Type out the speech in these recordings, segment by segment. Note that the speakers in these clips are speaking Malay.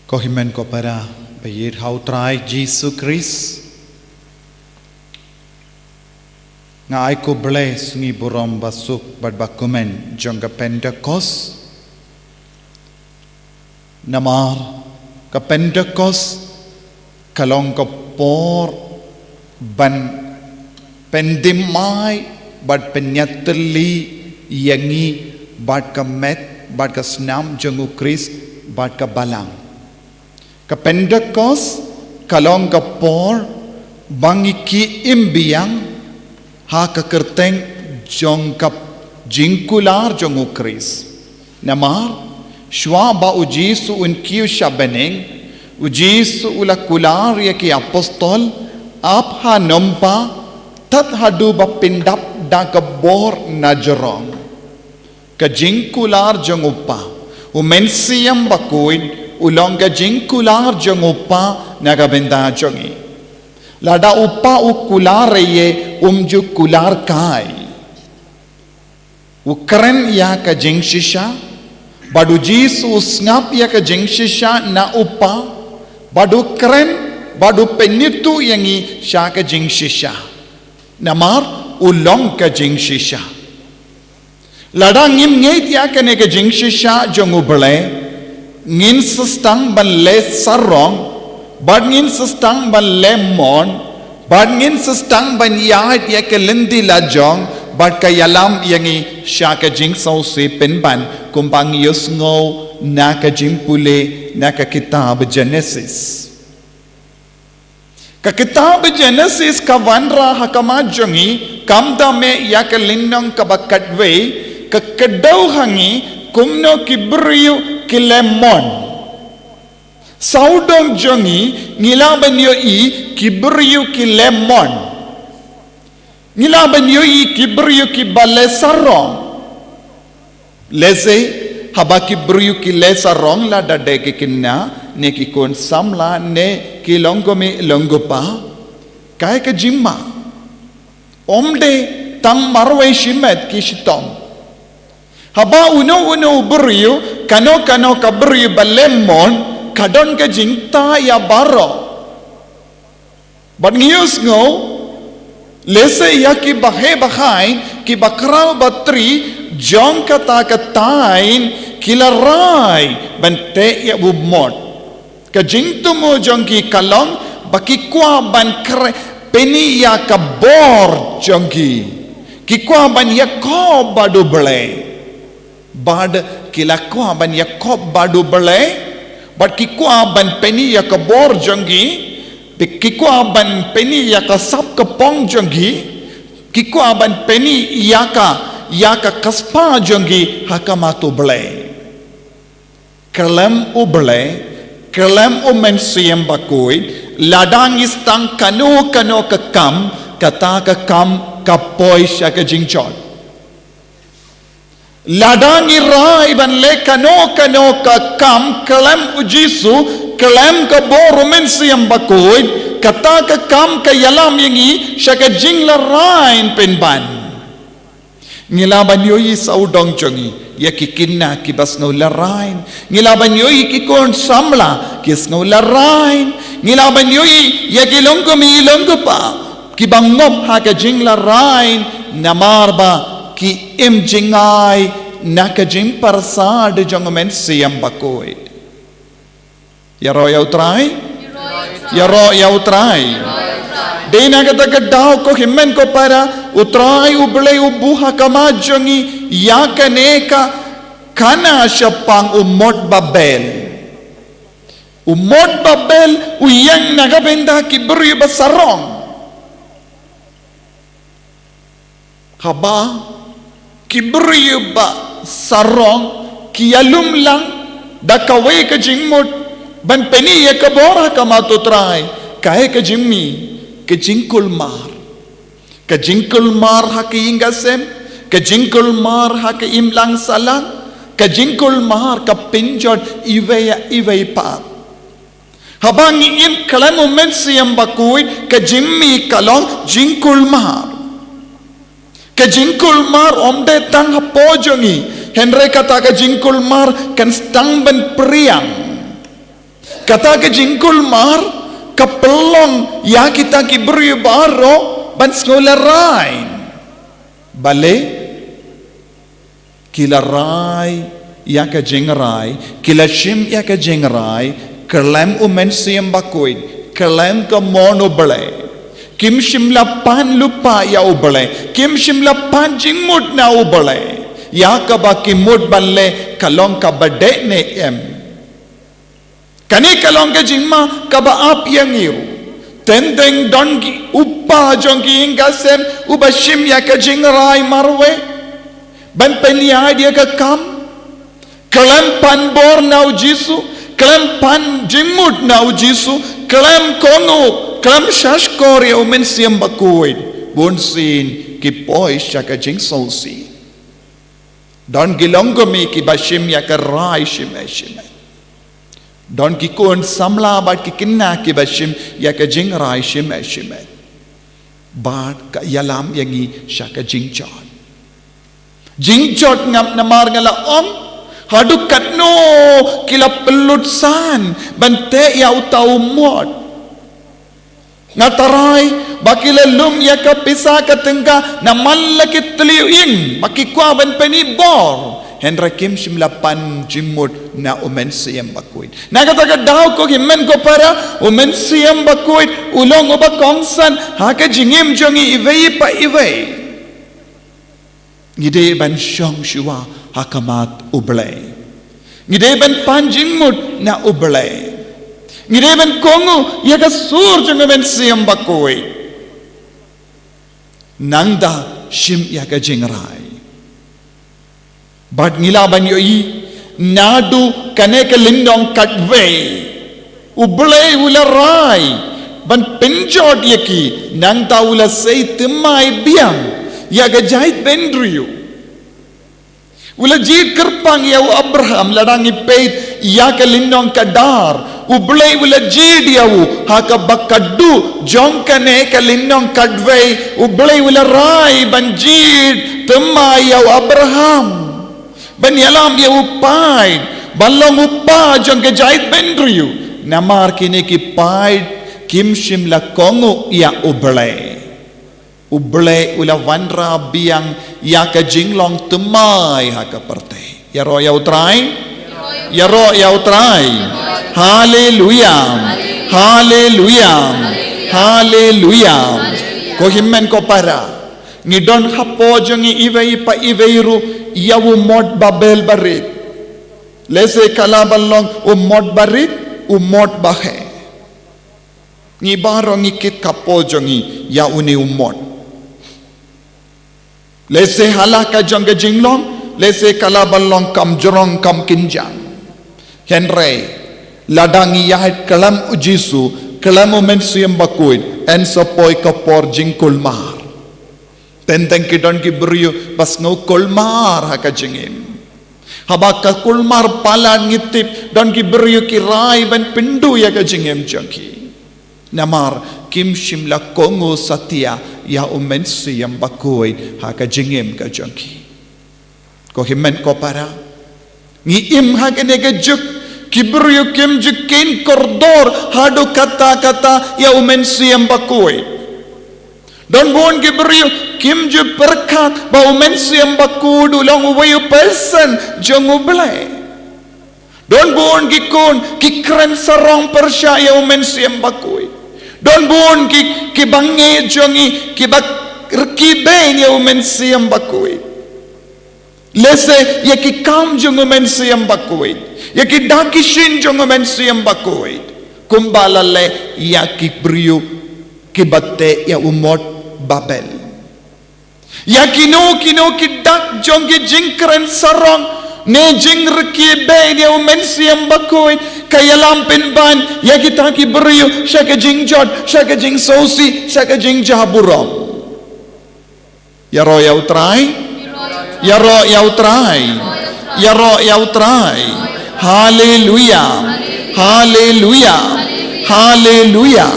Kohimen ko para bayir hautrai Jesus Christ nga ay ko bless ngi burom basuk badbakumen jong ka Pentecost namar ka Pentecost kalong ka por ban pendimai bad penyateli yangi bad ka met bad ka snam jong Christ bad ka balang ka Pentecost kalong ka por bangi ki imbiang ha ka kerteng jong ka jingkular jong Christ namar shwa ba ujisu un kiu shabeneng ujisu ula kular ya ki apostol ap ha nompa tat hadu ba pindap da ka bor na jorong ka jingkular jong upa umensiam bakuid ulong ka jingkular jong upa nagabenda jongi lada upa ukular ye umju kular kai ukren ya ka jingshisha badu jisu usngap ya ka jingshisha na upa badu kren badu penitu yangi sha ka jingshisha namar ulong ka jingshisha lada ngim ngeit ya ka ne ka jingshisha jong ubale ngin sestang ban le sarong bad ngin sestang ban lemon bad ngin sestang ban yahat ya ke lendi la jong bad ka yalam yangi sha ka jing sau se pen ban kumpang yus ngo na ka jing pule na ka kitab Genesis ka kitab Genesis ka wanra hakama jongi kamda me ya ka linnong ka bakatwe ka kadaw hangi kumno kibriyo kilemon saudong jongi ngilaban yo i kibriyo kilemon ngilaban yo i kibriyo kibale sarong leze haba kibriyo kile sarong la dade ke kinna ne ki kon samla ne ki longomi longopa kai ka jimma omde tang marwe shimet ki shitom haba uno beriu kano ka beriu balemon kadon ke jingta ya baro but ngius ngo lese ya ki bahe bahain ki bakrau batri jong kata katain kilarai bante ya bumot ke jingtu mo jong ki kalong baki kwa ban kre peni ya ka bor jong ki kwa ban ya ko badu bele bad kilakwa ban yakob badu bele bad kikwa ban peni yakabor jongi kikwa ban peni yakasap kapong jongi kikwa ban peni yaka kaspa jongi hakamatu bele kelem ubele kelem umensiam bakui ladang istang kano kakam kata kakam kapoi syaka jingchon ladang irai ban le kano ka kam kelem ujisu kelem ka borumen siam bakoid kata ka kam ka yalam yangi syaka jing la rain penban ngilaban yoi saudong jongi ya kikinna kibas no la rain ngilaban yoi kikon samla kis no la rain ngilaban yoi ya kilongko mi ilongko pa kibangop ha ka jing la rain namarba ki imjingai nakajing parsad jong men siam bakoi yaro yautrai dena kata kedau ko himen ko para utrai ublei ubuha kama jongi yakaneka kana syapang umot babel uyang nagabenda kibri basarong haba kibri ba sarong kiyalum lang dakaway ka jingmut ban peni ya kabora kamatutray kaya ka jingmi ka jingkulmar hakiingasem ka jingkulmar hakiimlang salang ka jingkulmar ka pinjod iway pa habang iim kalam umensiyam bakuy ka jingmi kalong jingkulmar ka jingkulmar omde tang hapojongi Henry kata ka jingkulmar kan stang ban priang Kata ke JINGKULMAR kapelong ya kita ki beri baro ban sekolah rain. Bale kila rai ya ke jingrai, kila shim ya ke jingrai, kelem umen siam bakuid, kelem ke mono bale. Kim shimla pan lupa ya ubale, kim shimla pan jingmut na ubale. Ya ka ba kimut balle kalong ka bade ne em. Kani kalong ka jingma ka ba ap yang iru. Tendeng dongi upa jongi ingasem ubashim ya ka jingrai marwe. Ban penia dia ka kam. Kelem pan bor na ujisu, kelem pan jingmut na ujisu, kelem kono Kalam shashkor ya umen siam bakuid bonsin ki poi shaka jing solsi don gilongo mi ki bashim ya ka rai shime don ki kon samla bat ki kinna ki bashim ya ka jing rai shime bat ka yalam yangi shaka jing chot ngam namar ngala om hadu katno kila pelut san bante ya utau mod ngatarai bakila lum ya ka pisa ka tengga na malaki tliuin makikwa ban peni bor hendra kim shimla pan jimut na umen siyam bakuid na kata ka daw ko himen ko para umen siyam bakuid ulong uba kongsan haka jingim jongi iwei pa iwei ngide ban shong shua hakamat ublay ngide ban pan jimut na ublay Ngireban kongo ya ka sur jong men siam bakoi nangda shim ya ka jingrai bad ngila ban yoi nadu kane ka lindong katwe ublay ularai ban penjot yaki nangda ula sei timai biang ya ka jait bendriu ula jit kerpang ya Abraham ladangi peit ya ka lindong kadar ublay wala jidiyawu haka bakadu jong kane kalinong kadway ublay wala rai banjid temayaw Abraham ban yalam ya upay balong upa jong kajait bendriyu namar kini ki pay kim shim la kongo ya ublay wala wanra biang ya ka jinglong temay haka parte ya ro ya utray ya ro ya utray Hallelujah. Hallelujah. Hallelujah. Ko himmen ko para. Ngidon hapo jongi iwei pa iweiru yawu mod babel barit. Lese kalabalong mod barit mod bahe. Ngibaro ngikit kapo jongi yauni mod. Lese halaka jonga jinglong lese kalabalong kam jorong kam kinjang. Henry ladangi yahat kalam ujisu kalam umen siyam bakuid en sapoi kapor JINGKULMAR tenteng kidon ki beriyo bas ngau kulmar haka jingim haba ka kulmar palan ngitip don ki beriyo ki rai ban pindu ya ka jingim jangki namar kim shimla kongo satya ya umen siyam bakuid haka jingim ka jangki ko himmen ko para ngi im haka nega juk Kibriyo kim jikin koridor hadu kata-kata ya umen siyam bakui. Don buon kibriyo kim ju perkat ba umen siyam baku dulang uwayu person jong ublay. Don buon kikun kikren sarong persya ya umen siyam bakui. Don buon kibange jongi kibak rkiben ya umen siyam bakui. Lese ya kikam jong umen siyam bakui. Yaki dakishin jong men siyam bakoid kumbalale yaki brio kibate ya umot babel yaki no kidak jong ki jingkren sarong ne jingrki be ya men siyam bakoid kaya lampin ban yaki taki brio shaka jingjot shaka jing sosi shaka jing jaburam yaro ya utrai yaro ya utrai yaro ya utrai Hallelujah. Hallelujah. Hallelujah.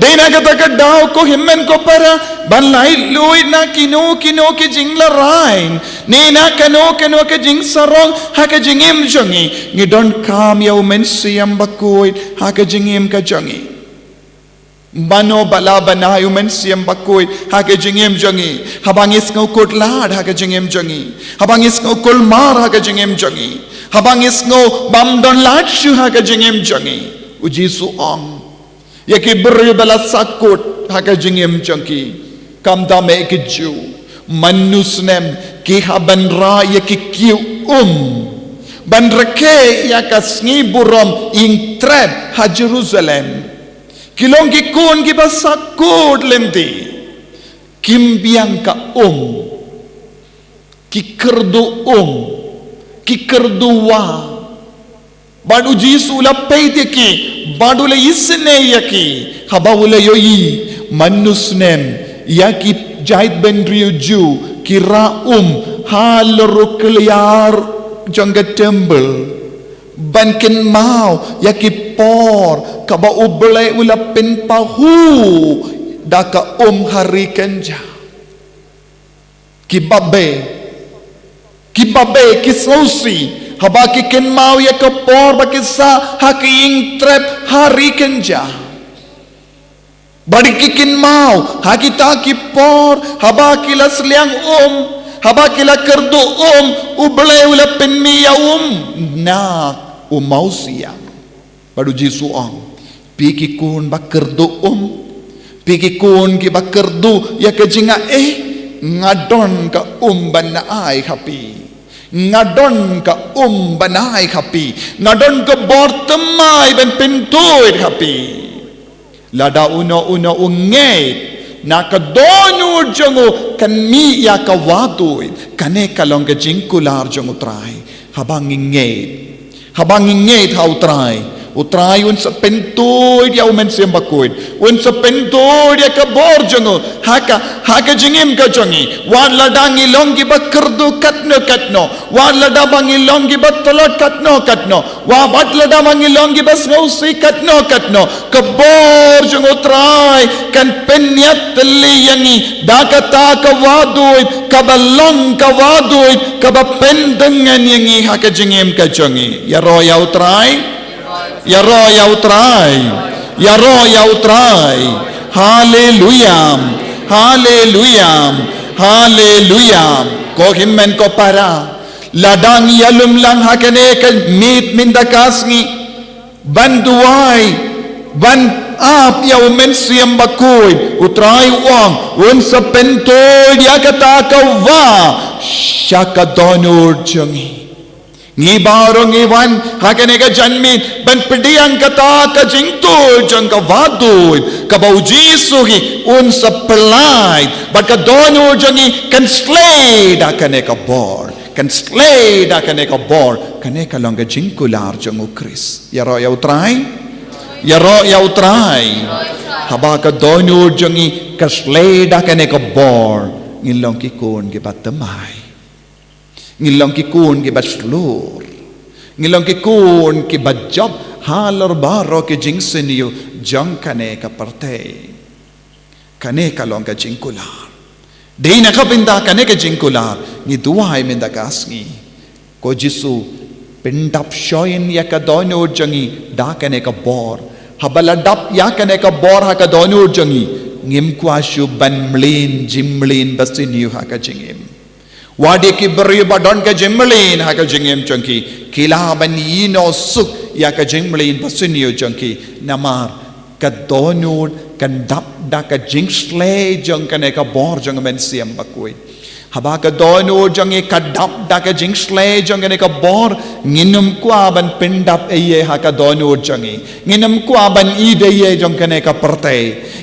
Dei na kata ka daw ko himmen ko para balay luid na kino ke jing la rain. Ni na kano ke jing sarong ha ka jingim jongi. Ni don kam ya umen siyam bakuid ha ka jingim ka jongi. Bano bala banahay umen siyam bakuid ha ka jingim jongi. Habangis ngau kutlad ha ka jingim jongi. Habangis ngau kulmar ha ka jingim jongi. Habangis ngau bamdon ladshu ha ka jingim jongi. Uji suong yaki beri bala sakut haka jingim changki kam dame ki ju manusnem ki haban ra yaki kiu ban reke yaka sngi burom ing treb ha Jerusalem kilong ki kun ki basakut lemti kimbiang ka ki kerdu ki kerduwa Badu Jisu la peite ki badu la isne yaki habawula yoyi manusnem yaki jahit bendriu ju kira halru kliar jangga temple banken mau yaki por kaba uble ula pen pahu daka hari kenja kibabe kisausi habaki ken mau ya kapor bakisa haking trap hari kenja badi ken mau hakita kipor habaki la sliang habaki la kerdu uble ula penmiya na umausia badu jisu piki kun bakerdu piki kun ki bakerdu ya kejinga ngadon ka bana ai happy ngadon ka banai happy ngadon ka bortemai ben pintuit happy lada uno unget na ka donu jongo kan mi ya ka watuit kane kalong ka jingkular jongo trai habang inget hau trai utrai un sa pentuit ya umen sembakuit un sa pentuit ya ka bor jongo haka jingim ka jongi wan ladangi longi bakerdu katno wan ladabangi longi batolot katno wa bat ladabangi longi basngausi katno ka bor jongo trai kan penyat teli yangi dakata ka waduit ka balong ka waduit ka bapendengan yangi haka jingim ka jongi ya ro ya utrai Ya roh utrai hallelujah ko himmen ko para ladang yalum lang hakane ka mit mindakasngi banduai ban ap ya umen siyam bakuy utrai uang un sa pentoy ya kata kawa syaka donor jangi ngi barong iwan hakane ka janmit ban pediang kata ka jingtu jang ka wadu ka baujisuhi un sa pelai bat ka donu jangi kan slay da kane ka bor kane ka long ka jingkular jang ukris ya ro ya utrai haba ka donu jangi ka slay da kane ka bor ngilong ki kun ki batamai ngilong ki kun ki baslur ngilong ki kun ki bajab halar baro ki jingseniyo jang kane ka parte kane ka long ka jingkular dei na ka pinda kane ka jingkular ni duwai minda kasngi ko jisu pindap shoyin ya ka dono jangi da kane ka bor habaladap ya kane ka bor ha ka dono jangi ngim kwashu ban mlin jimlin basiniyo ha ka jingim wadi ki beri badon ka jimlin ha ka jingim changki kila ban yino suk ya ka jimlin basiniyo changki namar ka donut kan dap da ka jingsle jang kane ka bor jang men siam bakui haba ka donut jang ka dap da ka jingsle jang kane ka bor nginum kwa ban pindap eye ha ka donut jang nginum kwa ban ide ye jang kane ka parte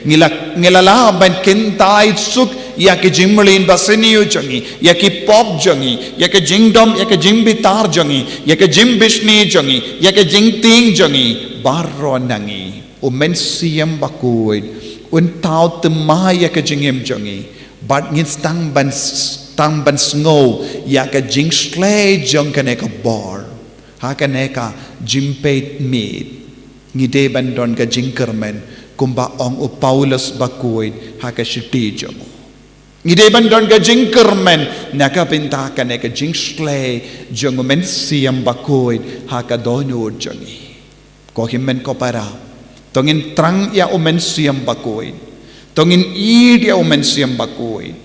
ngilala ban kintai suk ya ke jimlin basiniyo jangi ya ke pop jangi ya ke jingdom ya ke jimbitar jangi ya ke jimbishni jangi ya ke jingting jangi barro nangi umen siyam bakuid un tau temai ya ke jingim jangi bat ngin stang ban snow ya ke jingsle jang kane ka bor ha kane ka jimpet meet ngide ban don ka jingkermen kumba ong o Paulus bakuid haka shiti jomo ngide bandon ka jingkermen naka pinta ka neka jingsle jongo men siam bakuid haka donyo jongi ko himmen ko para tongin trang ya umen siam bakuid tongin id ya umen siam bakuid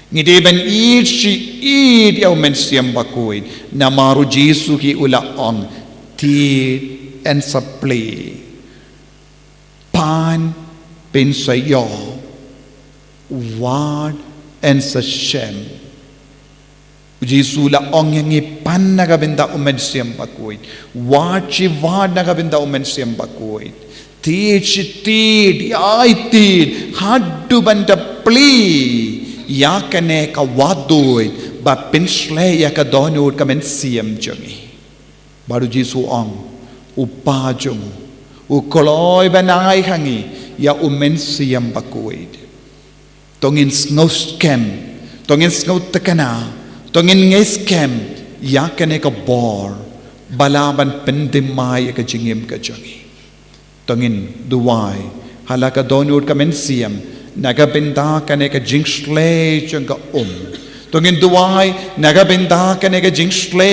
ngide ben id shi id ya umen siam bakuid na maru Jesu ki ula ong ti and supply pan pin sayo wad and sa shem Jesu la ong yang pan nagabinda umen siyam bakuit wad chi wad nagabinda umen siyam bakuit tid chi tid ay tid haddu banda pli yakane ka wadoy ba pinsle ya ka donod ka men siyam jongi baru Jesu ong upa jongo ukoloy banay hangi ya umen siyam bakuid tongin snow scam tongin snow tekana tongin ngay scam ya kane ka bor balaban pendimay ka jingim ka jongi tongin duway halaka donod ka men siyam nagabinda kane ka jingsle jong ka tongin duway nagabinda kane ka jingsle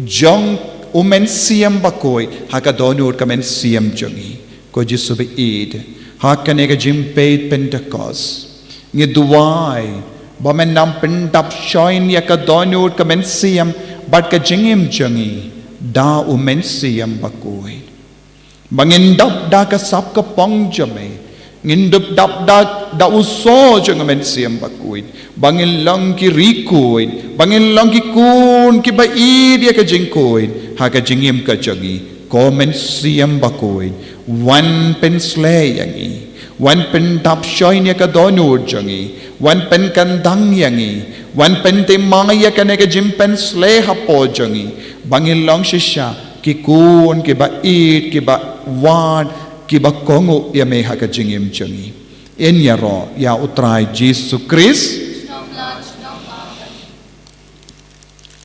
jong umen siyam bakoy haka donor kamen siyam jongi ko Jesu be id haka nega jimpeit Pentecost ngiduway bamen nam pendap shoin yaka donor kamen siyam bat ka jingim jongi da umen siyam bakoy mangindap da ka sap ka pong jame ngindup dap da uso jong men siyam bakoy bangin lang ki rikoy bangin lang ki kun ki baid ya ka jingkoy haka jingim ka jogi komen siyam bakoy one pen slay yangi one pen dap shoin ya ka donor jongi one pen kandang yangi one pen timang ya ka nega jimpen slay hapo jongi bangin lang shisha ki kun ki baid ki ba wad kiba kongo ya me haka jingim jongi en yaro ya utrai Jesus Christ